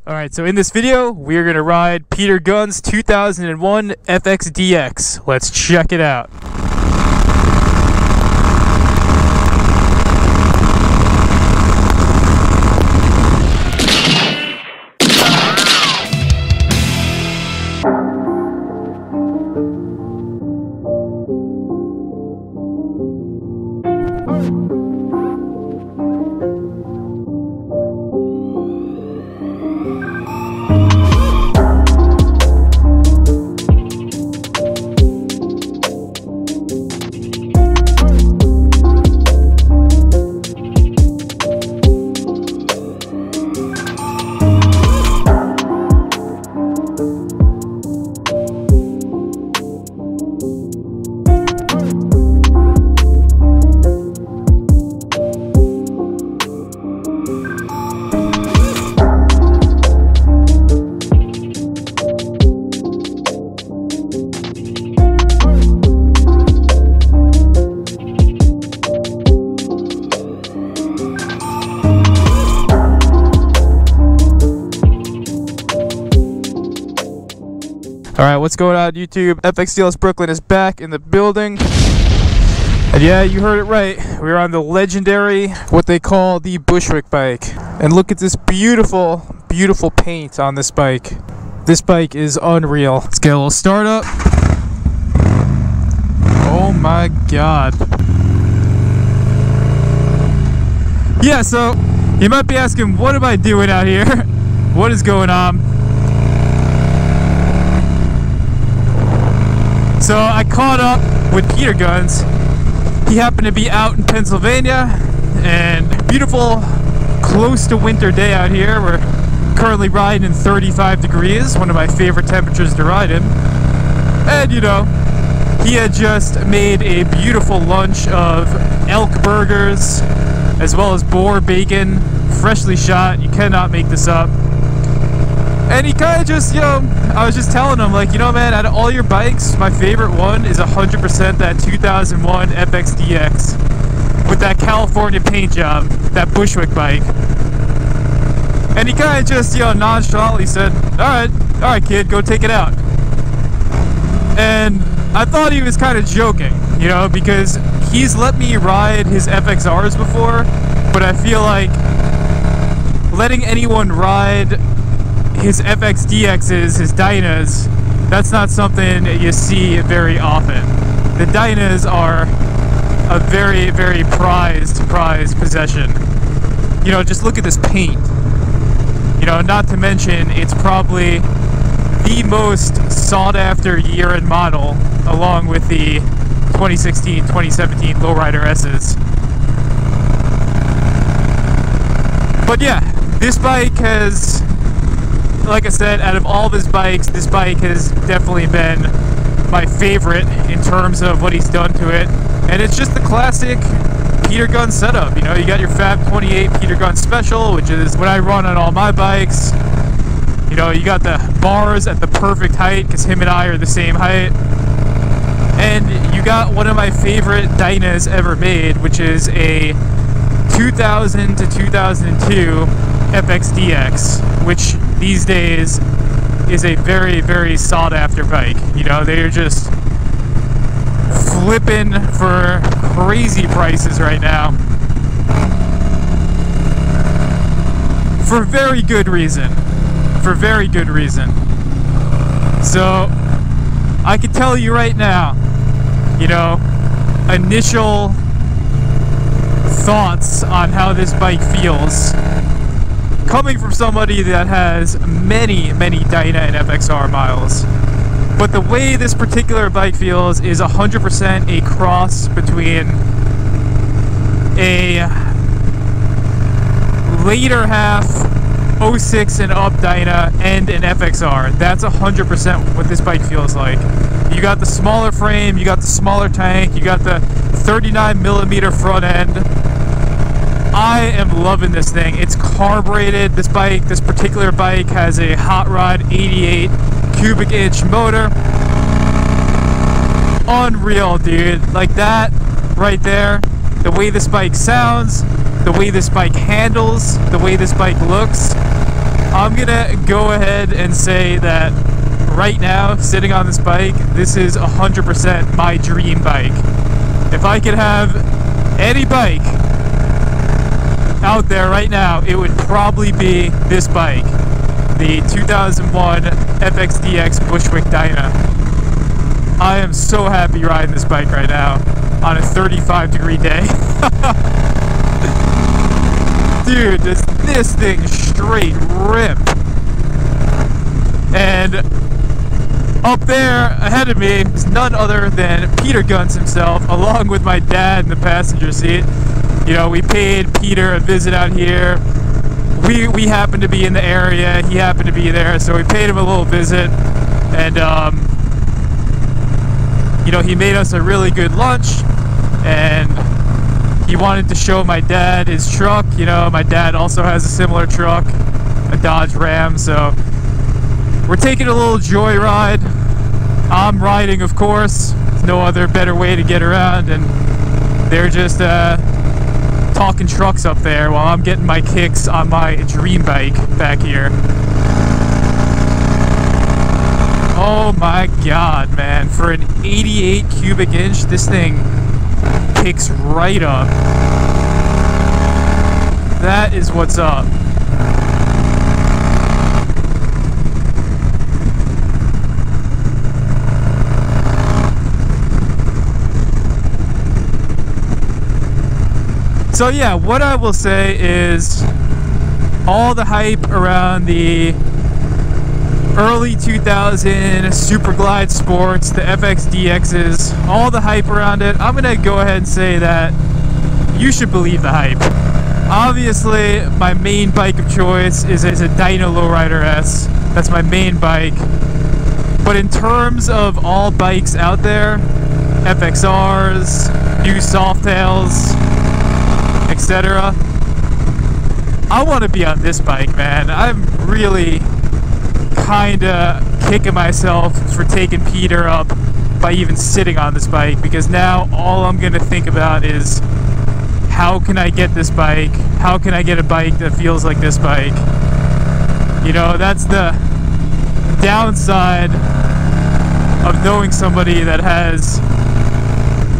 Alright, so in this video, we're going to ride Peter Gunz' 2001 FXDX. Let's check it out. Alright, what's going on YouTube? FXDLSBROOKLYN is back in the building. And yeah, you heard it right. We're on the legendary, what they call the Bushwick bike. And look at this beautiful, beautiful paint on this bike. This bike is unreal. Let's get a little start up. Oh my god. Yeah, so you might be asking, what am I doing out here? What is going on? So I caught up with Peter Gunz. He happened to be out in Pennsylvania, and beautiful, close to winter day out here. We're currently riding in 35 degrees, one of my favorite temperatures to ride in. And you know, he had just made a beautiful lunch of elk burgers, as well as boar bacon, freshly shot. You cannot make this up. And he kind of just, you know, I was just telling him, like, you know, man, out of all your bikes, my favorite one is 100% that 2001 FXDX with that California paint job, that Bushwick bike. And he kind of just, you know, nonchalantly said, all right, kid, go take it out. And I thought he was kind of joking, you know, because he's let me ride his FXRs before, but I feel like letting anyone ride his FXDXs, his Dynas, that's not something you see very often. The Dynas are a very, very prized possession. You know, just look at this paint. You know, not to mention, it's probably the most sought after year and model, along with the 2016, 2017 Lowrider S's. But yeah, this bike has, like I said, out of all of his bikes, this bike has definitely been my favorite in terms of what he's done to it. And it's just the classic Peter Gunz setup. You know, you got your Fab 28 Peter Gunz Special, which is what I run on all my bikes. You know, you got the bars at the perfect height, because him and I are the same height. And you got one of my favorite Dynas ever made, which is a 2000 to 2002 FXDX, which these days is a very, very sought after bike. You know, they're just flipping for crazy prices right now. For very good reason. For very good reason. So, I can tell you right now, you know, initial thoughts on how this bike feels, coming from somebody that has many, many Dyna and FXR miles. But the way this particular bike feels is 100% a cross between a later half 06 and up Dyna and an FXR. That's 100% what this bike feels like. You got the smaller frame, you got the smaller tank, you got the 39mm front end. I am loving this thing. It's carbureted. This particular bike has a Hot Rod 88 cubic inch motor. Unreal, dude. Like that right there. The way this bike sounds, the way this bike handles, the way this bike looks. I'm gonna go ahead and say that right now, sitting on this bike, this is 100% my dream bike. If I could have any bike out there right now, it would probably be this bike, the 2001 FXDX Bushwick Dyna. I am so happy riding this bike right now on a 35-degree day. Dude, this thing straight rip. And up there ahead of me is none other than Peter Gunz himself, along with my dad in the passenger seat. You know, we paid Peter a visit out here. We happened to be in the area, he happened to be there, so we paid him a little visit. And you know, he made us a really good lunch, and he wanted to show my dad his truck. You know, my dad also has a similar truck, a Dodge Ram, so we're taking a little joyride. I'm riding, of course. There's no other better way to get around, and they're just talking trucks up there while I'm getting my kicks on my dream bike back here. Oh my god, man. For an 88 cubic inch, this thing picks right up. That is what's up. So yeah, what I will say is all the hype around the early 2000 Super Glide Sports, the FXDXs, all the hype around it, I'm gonna go ahead and say that you should believe the hype. Obviously, my main bike of choice is a Dyna Lowrider S. That's my main bike. But in terms of all bikes out there, FXRs, new Softails, etc., I want to be on this bike, man. I'm really kinda kicking myself for taking Peter up by even sitting on this bike, because now all I'm gonna think about is how can I get this bike? How can I get a bike that feels like this bike? You know, that's the downside of knowing somebody that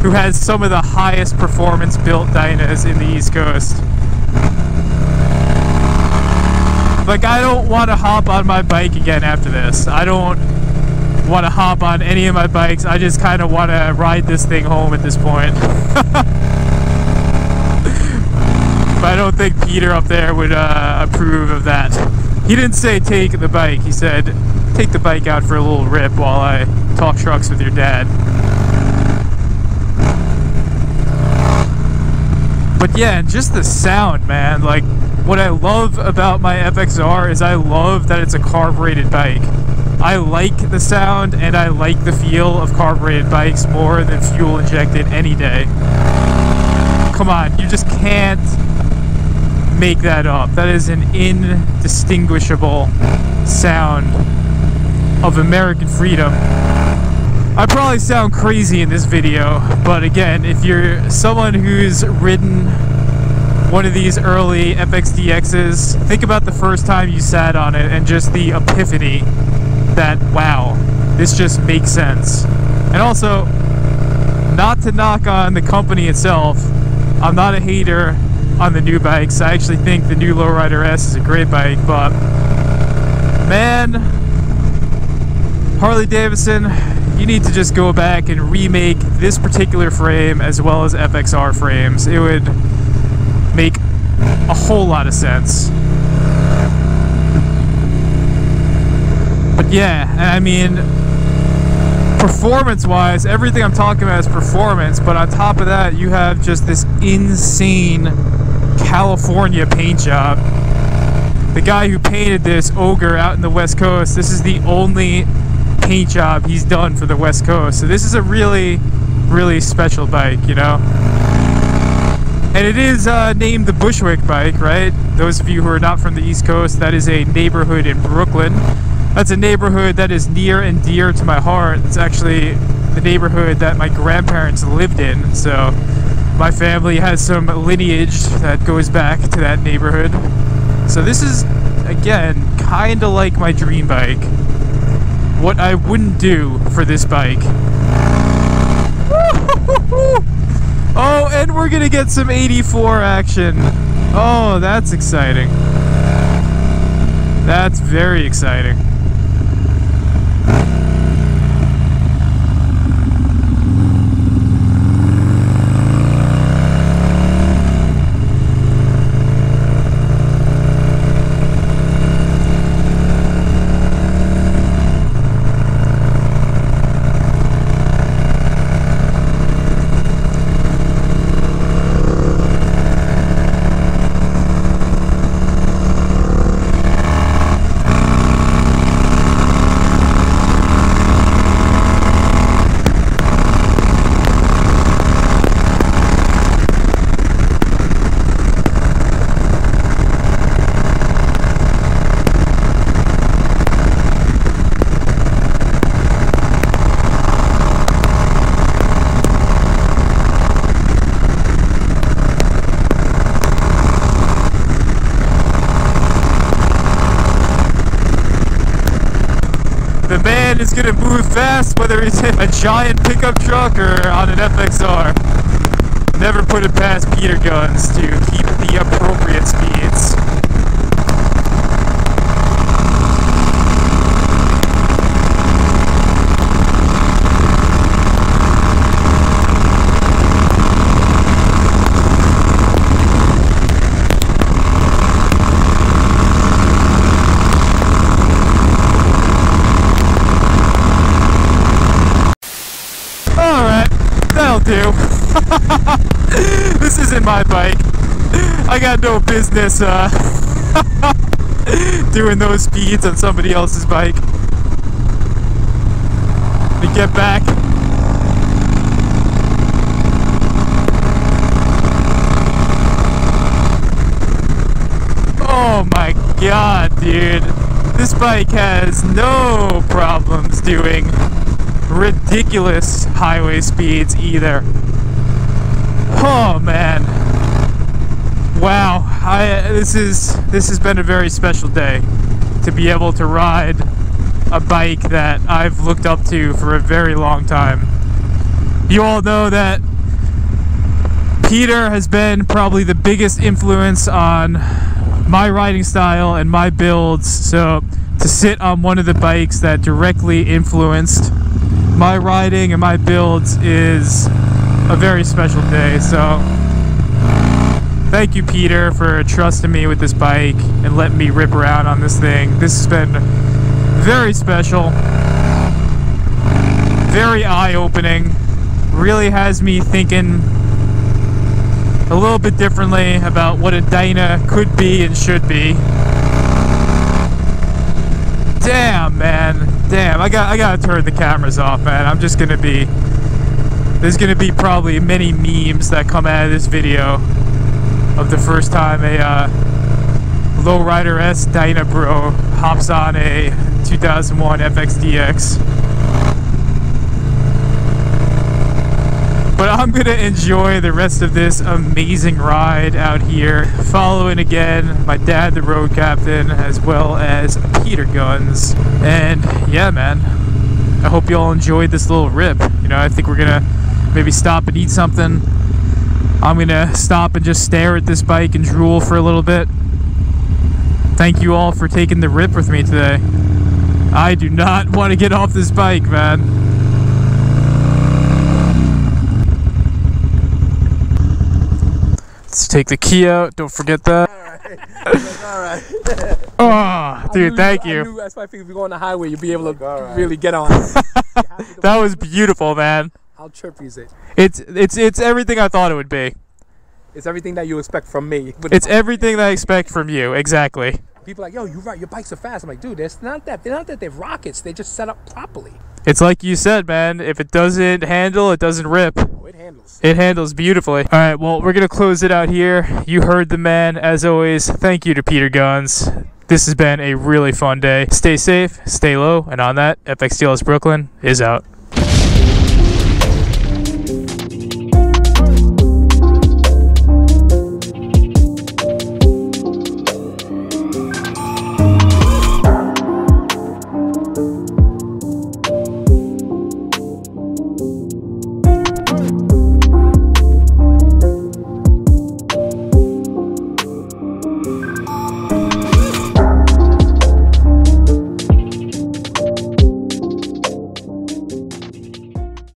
who has some of the highest performance built Dynas in the East Coast. Like, I don't want to hop on my bike again after this. I don't want to hop on any of my bikes. I just kind of want to ride this thing home at this point. But I don't think Peter up there would approve of that. He didn't say take the bike. He said take the bike out for a little rip while I talk trucks with your dad. But yeah, just the sound, man. Like, what I love about my FXR is I love that it's a carbureted bike. I like the sound and I like the feel of carbureted bikes more than fuel injected any day. Come on, you just can't make that up. That is an indistinguishable sound of American freedom. I probably sound crazy in this video, but again, if you're someone who's ridden one of these early FXDXs, think about the first time you sat on it and just the epiphany that, wow, this just makes sense. And also, not to knock on the company itself, I'm not a hater on the new bikes. I actually think the new Lowrider S is a great bike, but man, Harley Davidson, you need to just go back and remake this particular frame as well as FXR frames. It would make a whole lot of sense. But yeah, I mean, performance-wise, everything I'm talking about is performance, but on top of that, you have just this insane California paint job. The guy who painted this ogre out in the West Coast, this is the only paint job he's done for the West Coast. So this is a really, really special bike, you know? And it is named the Bushwick bike, right? Those of you who are not from the East Coast, that is a neighborhood in Brooklyn. That's a neighborhood that is near and dear to my heart. It's actually the neighborhood that my grandparents lived in. So my family has some lineage that goes back to that neighborhood. So this is again, kind of like my dream bike. What I wouldn't do for this bike. Oh, and we're gonna get some 84 action. Oh, that's exciting. That's very exciting. The man is gonna move fast, whether he's in a giant pickup truck or on an FXR. Never put it past Peter Gunz to keep the appropriate speeds. Do. This isn't my bike. I got no business doing those speeds on somebody else's bike. Let me get back. Oh my god, dude. This bike has no problems doing ridiculous highway speeds either. Oh man, wow! This has been a very special day to be able to ride a bike that I've looked up to for a very long time. You all know that Peter has been probably the biggest influence on my riding style and my builds, so to sit on one of the bikes that directly influenced my riding and my builds is a very special day. So thank you, Peter, for trusting me with this bike and letting me rip around on this thing. This has been very special, very eye-opening, really has me thinking a little bit differently about what a Dyna could be and should be. Damn, man. Damn, I gotta turn the cameras off, man. I'm just gonna be... There's gonna be probably many memes that come out of this video of the first time a Lowrider S Dyna bro hops on a 2001 FXDX. But I'm gonna enjoy the rest of this amazing ride out here, following again my dad, the road captain, as well as Peter Gunz. And yeah, man, I hope you all enjoyed this little rip. You know, I think we're gonna maybe stop and eat something. I'm gonna stop and just stare at this bike and drool for a little bit. Thank you all for taking the rip with me today. I do not want to get off this bike, man. Let's take the key out. Don't forget that. Alright. Oh, dude, thank you. That's why I think if we go on the highway, you'll be able to really get on. That was beautiful, man. How trippy is it? It's everything I thought it would be. It's everything that you expect from me. It's everything that I expect from you. Exactly. People are like, yo, you're right. Your bikes are fast. I'm like, dude, it's not that. They're not that they're rockets. They're just set up properly. It's like you said, man. If it doesn't handle, it doesn't rip. Oh, it handles. It handles beautifully. All right, well, we're going to close it out here. You heard the man. As always, thank you to Peter Gunz. This has been a really fun day. Stay safe, stay low, and on that, FXDLSBROOKLYN is out.